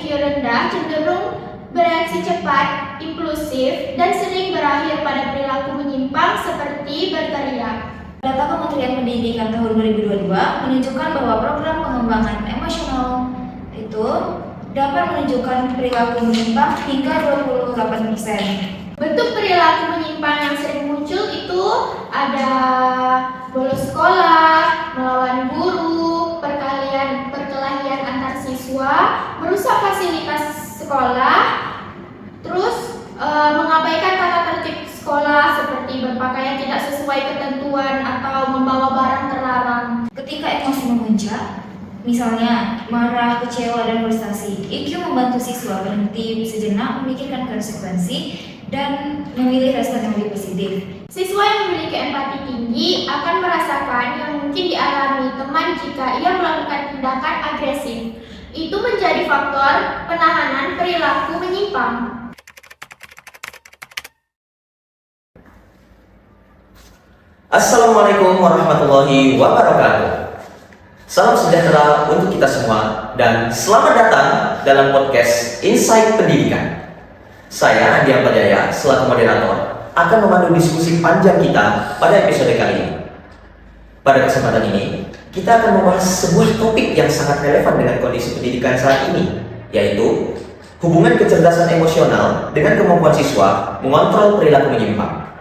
IQ rendah cenderung bereaksi cepat, impulsif, dan sering berakhir pada perilaku menyimpang seperti berteriak. Data Kementerian Pendidikan tahun 2022 menunjukkan bahwa program pengembangan emosional itu dapat menunjukkan perilaku menyimpang hingga 28%. Bentuk perilaku menyimpang yang sering muncul itu ada bolos sekolah, melawan guru, perkelahian antar siswa, merusak fasilitas sekolah, terus mengabaikan tata tertib sekolah seperti berpakaian tidak sesuai ketentuan atau membawa barang terlarang. Ketika emosi memuncak, misalnya marah, kecewa, dan frustasi, IQ membantu siswa berhenti sejenak, memikirkan konsekuensi, dan memilih respon yang lebih positif. Siswa yang memiliki empati tinggi akan merasakan yang mungkin dialami teman jika ia melakukan tindakan agresif. Itu menjadi faktor penahanan perilaku menyimpang. Assalamualaikum warahmatullahi wabarakatuh. Salam sejahtera untuk kita semua dan selamat datang dalam podcast Insight Pendidikan. Saya Andi Ampadjaya selaku moderator akan memandu diskusi panjang kita pada episode kali ini. Pada kesempatan ini, kita akan membahas sebuah topik yang sangat relevan dengan kondisi pendidikan saat ini, yaitu hubungan kecerdasan emosional dengan kemampuan siswa mengontrol perilaku menyimpang.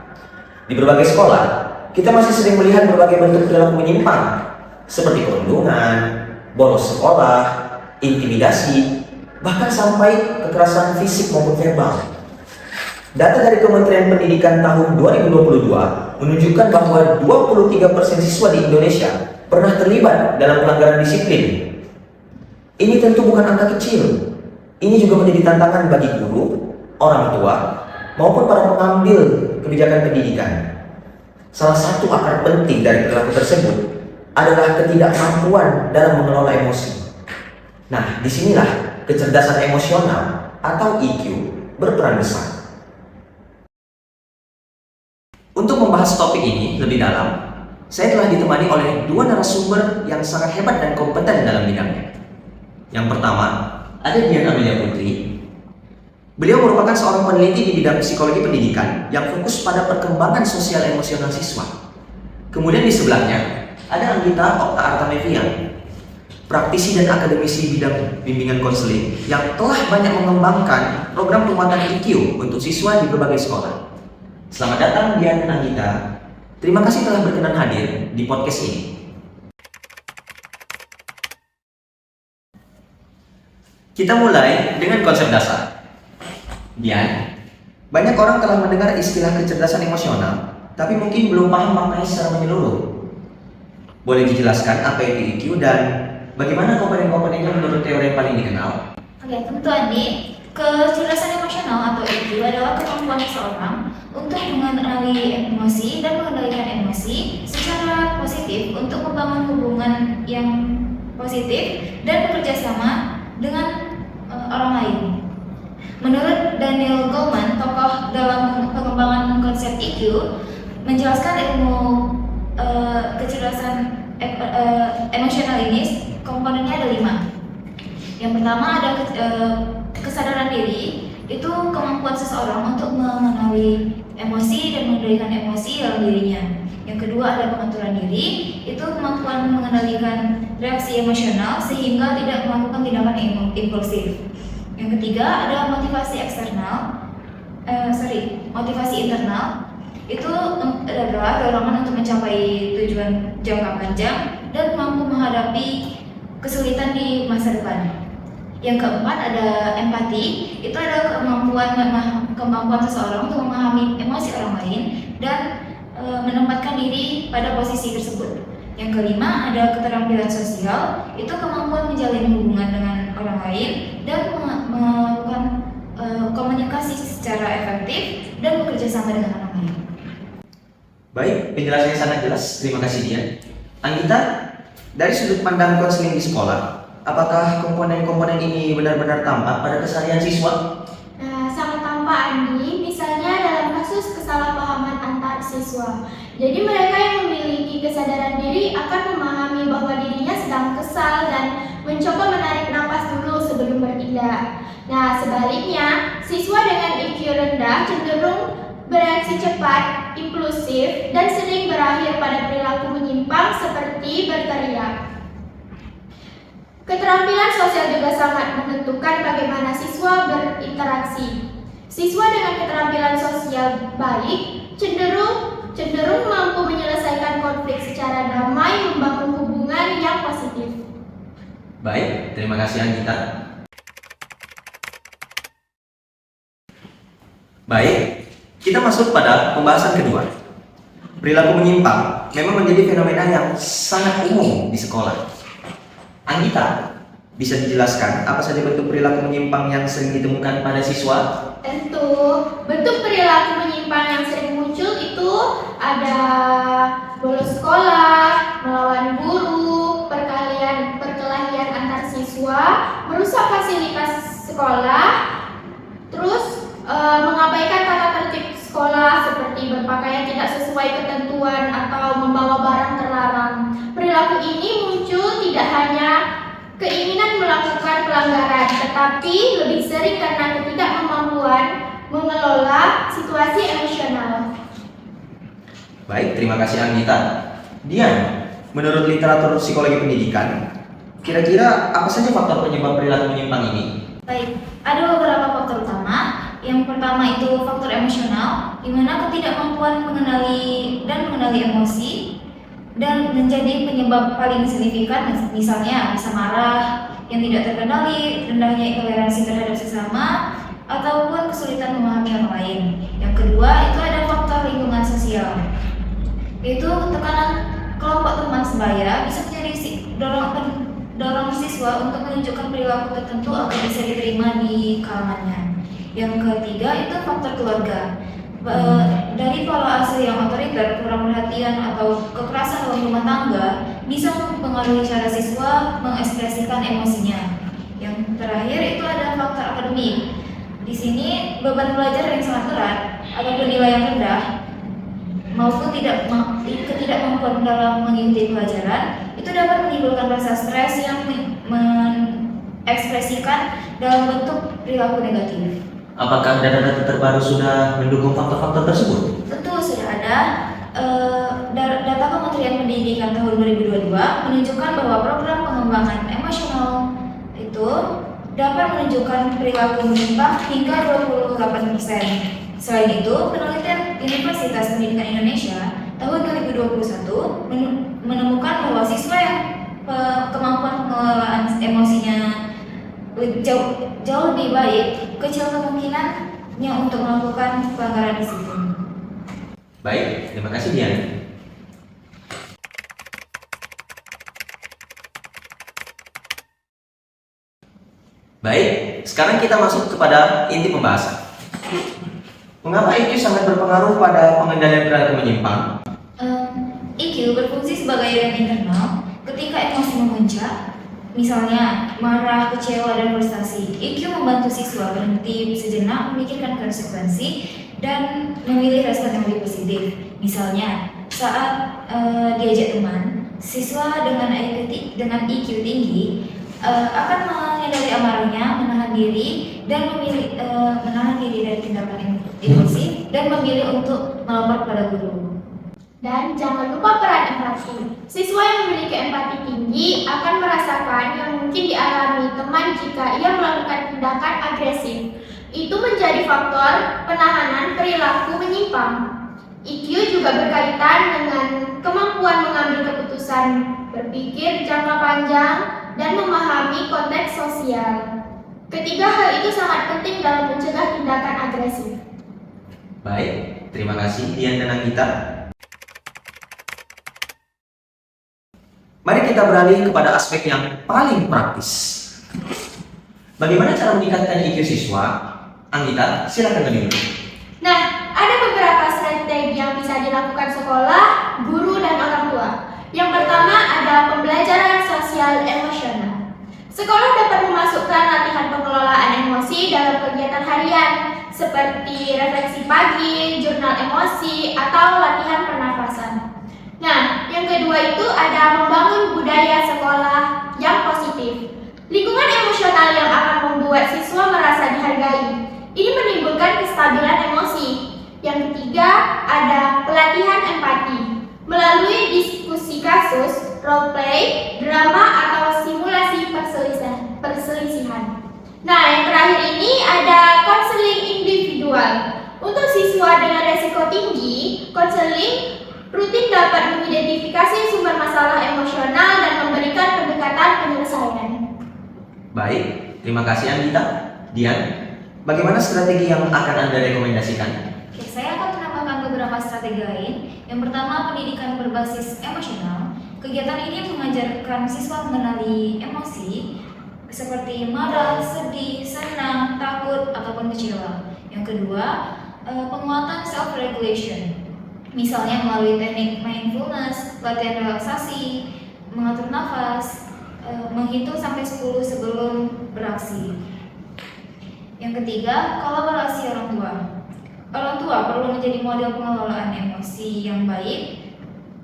Di berbagai sekolah, kita masih sering melihat berbagai bentuk perilaku menyimpang, seperti perundungan, bolos sekolah, intimidasi, bahkan sampai kekerasan fisik maupun verbal. Data dari Kementerian Pendidikan tahun 2022 menunjukkan bahwa 23% siswa di Indonesia pernah terlibat dalam pelanggaran disiplin. Ini tentu bukan angka kecil. Ini juga menjadi tantangan bagi guru, orang tua, maupun para pengambil kebijakan pendidikan. Salah satu akar penting dari perilaku tersebut adalah ketidakmampuan dalam mengelola emosi. Nah, disinilah kecerdasan emosional atau IQ berperan besar. Untuk membahas topik ini lebih dalam, saya telah ditemani oleh dua narasumber yang sangat hebat dan kompeten dalam bidangnya. Yang pertama, ada Dian Amelia Putri. Beliau merupakan seorang peneliti di bidang psikologi pendidikan yang fokus pada perkembangan sosial emosional siswa. Kemudian di sebelahnya, ada Anggita Okta Artamevian, praktisi dan akademisi bidang bimbingan konseling yang telah banyak mengembangkan program penguatan IQ untuk siswa di berbagai sekolah. Selamat datang Dian dan Anggita. Terima kasih telah berkenan hadir di podcast ini. Kita mulai dengan konsep dasar. Dian, banyak orang telah mendengar istilah kecerdasan emosional, tapi mungkin belum paham maknanya secara menyeluruh. Boleh dijelaskan apa itu IQ dan bagaimana komponen-komponennya menurut teori yang paling dikenal? Oke, tentu Andi. Kecerdasan emosional atau IQ adalah kemampuan seseorang untuk mengenali emosi dan mengendalikan emosi secara positif untuk membangun hubungan yang positif dan bekerja sama dengan orang lain. Menurut Daniel Goleman, tokoh dalam pengembangan konsep IQ, menjelaskan ilmu kecerdasan emosional ini komponennya ada 5. Yang pertama ada kesadaran diri, itu kemampuan seseorang untuk mengenali emosi dan mengendalikan emosi dalam dirinya. Yang kedua ada pengaturan diri, itu kemampuan mengendalikan reaksi emosional sehingga tidak melakukan tindakan impulsif. Yang ketiga ada motivasi internal, itu adalah dorongan untuk mencapai tujuan jangka panjang dan mampu menghadapi kesulitan di masa depan. Yang keempat ada empati, itu adalah kemampuan seseorang untuk memahami emosi orang lain dan menempatkan diri pada posisi tersebut. Yang kelima ada keterampilan sosial, itu kemampuan menjalin hubungan dengan orang lain dan melakukan komunikasi secara efektif dan bekerja sama dengan orang lain. Baik, penjelasannya sangat jelas. Terima kasih Dian. Anggita, dari sudut pandang konseling di sekolah, apakah komponen-komponen ini benar-benar tampak pada keseharian siswa? Sangat tampak Andi, misalnya dalam kasus kesalahpahaman antar siswa. Jadi mereka yang memiliki kesadaran diri akan memahami bahwa dirinya sedang kesal dan mencoba menarik napas dulu sebelum bertindak. Nah, sebaliknya, siswa dengan IQ rendah cenderung bereaksi cepat, impulsif, dan sering berakhir pada perilaku menyimpang seperti berteriak. Keterampilan sosial juga sangat menentukan bagaimana siswa berinteraksi. Siswa dengan keterampilan sosial baik cenderung mampu menyelesaikan konflik secara damai, membangun hubungan yang positif. Baik, terima kasih Anggita. Baik, kita masuk pada pembahasan kedua. Perilaku menyimpang memang menjadi fenomena yang sangat umum di sekolah. Anggita, bisa dijelaskan apa saja bentuk perilaku menyimpang yang sering ditemukan pada siswa? Tentu, bentuk perilaku menyimpang yang sering muncul itu ada bolos sekolah, melawan guru, perkelahian antar siswa, merusak fasilitas sekolah, terus mengabaikan tata tertib sekolah seperti berpakaian tidak sesuai ketentuan atau membawa barang terlarang. Perilaku ini muncul tidak hanya keinginan melakukan pelanggaran, tetapi lebih sering karena ketidakmampuan mengelola situasi emosional. Baik, terima kasih Anggita. Dian, menurut literatur psikologi pendidikan, kira-kira apa saja faktor penyebab perilaku menyimpang ini? Baik, ada beberapa faktor utama. Yang pertama itu faktor emosional, di mana ketidakmampuan mengenali emosi dan menjadi penyebab paling signifikan, misalnya bisa marah yang tidak terkendali, rendahnya toleransi terhadap sesama, ataupun kesulitan memahami orang lain. Yang kedua itu ada faktor lingkungan sosial, yaitu tekanan kelompok teman sebaya bisa menjadi dorong siswa untuk menunjukkan perilaku tertentu agar bisa diterima di kalangannya. Yang ketiga itu faktor keluarga. Dari pola asuh yang otoriter, kurang perhatian atau kekerasan dalam rumah tangga bisa mempengaruhi cara siswa mengekspresikan emosinya. Yang terakhir itu ada faktor akademik. Di sini beban belajar yang sangat berat ataupun nilai yang rendah maupun ketidakmampuan dalam mengikuti pelajaran itu dapat menimbulkan rasa stres yang mengekspresikan dalam bentuk perilaku negatif. Apakah data-data terbaru sudah mendukung faktor-faktor tersebut? Tentu sudah ada. Data Kementerian Pendidikan tahun 2022 menunjukkan bahwa program pengembangan emosional itu dapat menunjukkan perilaku menyimpang hingga 28%. Selain itu, penelitian Universitas Pendidikan Indonesia tahun 2021 menemukan bahwa siswa yang kemampuan pengelolaan emosinya jauh lebih baik, kecil kemungkinannya untuk melakukan pelanggaran disiplin. Baik, terima kasih Dian. Baik, sekarang kita masuk kepada inti pembahasan. Mengapa IQ sangat berpengaruh pada pengendalian perilaku menyimpang? IQ berfungsi sebagai rem internal ketika emosi memuncak. Misalnya, marah, kecewa, dan frustasi. IQ membantu siswa berhenti sejenak, memikirkan konsekuensi, dan memilih respon yang lebih positif. Misalnya, saat diajak teman, siswa dengan IQ tinggi akan menyadari amarahnya, menahan diri dari tindakan emosi, dan memilih untuk melapor pada guru. Dan jangan lupa peran empati. Siswa yang memiliki empati tinggi akan merasakan yang mungkin dialami teman jika ia melakukan tindakan agresif. Itu menjadi faktor penahanan perilaku menyimpang. IQ juga berkaitan dengan kemampuan mengambil keputusan, berpikir jangka panjang, dan memahami konteks sosial. Ketiga hal itu sangat penting dalam mencegah tindakan agresif. Baik, terima kasih Dian dan Anggita. Mari kita beralih kepada aspek yang paling praktis. Bagaimana cara meningkatkan IQ siswa? Anggita, silakan lebih dulu. Nah, ada beberapa strategi yang bisa dilakukan sekolah, guru, dan orang tua. Yang pertama ada pembelajaran sosial emosional. Sekolah dapat memasukkan latihan pengelolaan emosi dalam kegiatan harian, seperti refleksi pagi, jurnal emosi, atau latihan pernafasan. Nah, yang kedua itu ada membangun budaya sekolah yang positif. Lingkungan emosional yang akan membuat siswa merasa dihargai. Ini menimbulkan kestabilan emosi. Yang ketiga, ada pelatihan empati. Melalui diskusi kasus, role play, drama, atau simulasi perselisihan. Nah, yang terakhir ini ada konseling individual. Untuk siswa dengan resiko tinggi, konseling rutin dapat mengidentifikasi sumber masalah emosional dan memberikan pendekatan penyelesaian. Baik, terima kasih Anggita. Dian, bagaimana strategi yang akan Anda rekomendasikan? Oke, saya akan menambahkan beberapa strategi lain. Yang pertama, pendidikan berbasis emosional. Kegiatan ini mengajarkan siswa mengenali emosi seperti marah, sedih, senang, takut, ataupun kecewa. Yang kedua, penguatan self-regulation. Misalnya melalui teknik mindfulness, latihan relaksasi, mengatur nafas, menghitung sampai 10 sebelum beraksi. Yang ketiga, kolaborasi orang tua. Orang tua perlu menjadi model pengelolaan emosi yang baik,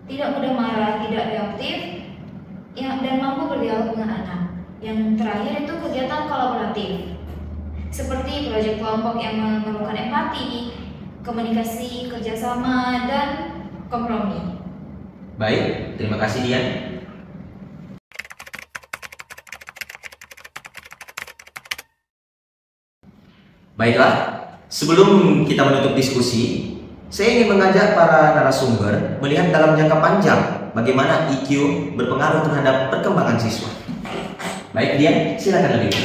tidak mudah marah, tidak reaktif, dan mampu berdialog dengan anak. Yang terakhir itu kegiatan kolaboratif, seperti proyek kelompok yang memerlukan empati, komunikasi, kerjasama, dan kompromi. Baik, terima kasih Dian. Baiklah, sebelum kita menutup diskusi, saya ingin mengajak para narasumber melihat dalam jangka panjang bagaimana IQ berpengaruh terhadap perkembangan siswa. Baik Dian, silakan lebih.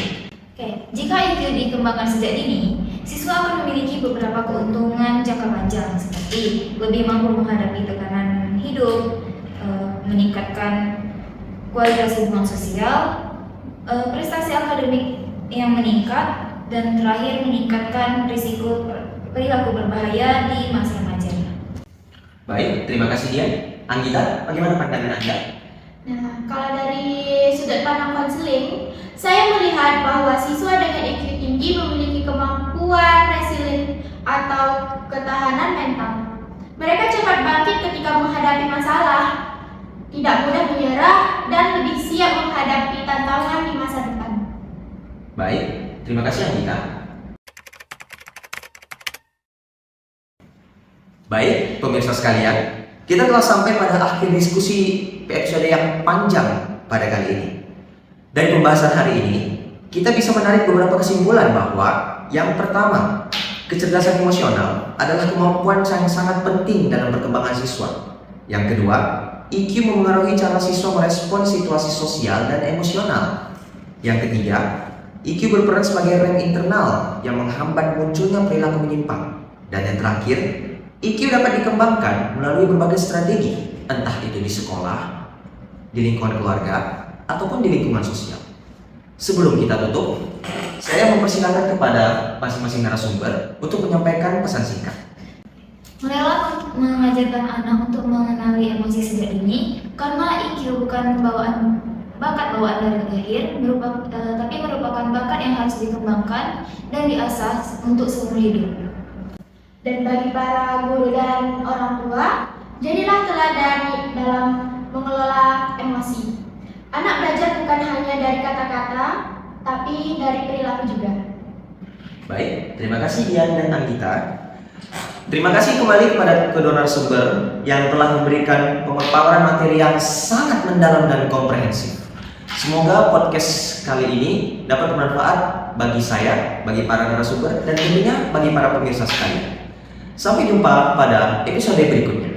Oke, jika IQ dikembangkan sejak dini, siswa akan memiliki beberapa keuntungan jangka panjang seperti lebih mampu menghadapi tekanan hidup, meningkatkan kualitas hubungan sosial, prestasi akademik yang meningkat, dan terakhir meningkatkan risiko perilaku berbahaya di masa remaja. Baik, terima kasih Dian. Anggita, bagaimana pandangan Anda? Nah, kalau dari sudut pandang konseling, saya melihat bahwa siswa dengan IQ tinggi memiliki kemampuan resilient atau ketahanan mental. Mereka cepat bangkit ketika menghadapi masalah, tidak mudah menyerah, dan lebih siap menghadapi tantangan di masa depan. Baik, terima kasih Anggita. Baik, pemirsa sekalian, kita telah sampai pada akhir diskusi episode yang panjang pada kali ini. Dari pembahasan hari ini, kita bisa menarik beberapa kesimpulan bahwa yang pertama, kecerdasan emosional adalah kemampuan yang sangat penting dalam perkembangan siswa. Yang kedua, IQ memengaruhi cara siswa merespon situasi sosial dan emosional. Yang ketiga, IQ berperan sebagai rem internal yang menghambat munculnya perilaku menyimpang. Dan yang terakhir, IQ dapat dikembangkan melalui berbagai strategi, entah itu di sekolah, di lingkungan keluarga, ataupun di lingkungan sosial. Sebelum kita tutup, saya mempersilakan kepada masing-masing narasumber untuk menyampaikan pesan singkat. Mulailah mengajarkan anak untuk mengenali emosi sejak dini, karena IQ bukan bakat bawaan dari lahir, tapi merupakan bakat yang harus dikembangkan dan diasah untuk seumur hidup. Dan bagi para guru dan orang tua, jadilah teladan dalam mengelola emosi. Anak belajar bukan hanya dari kata-kata, tapi dari perilaku juga. Baik, terima kasih Dian dan Anggita. Terima kasih kembali kepada kedua narasumber yang telah memberikan pemaparan materi yang sangat mendalam dan komprehensif. Semoga podcast kali ini dapat bermanfaat bagi saya, bagi para narasumber, dan tentunya bagi para pemirsa sekalian. Sampai jumpa pada episode berikutnya.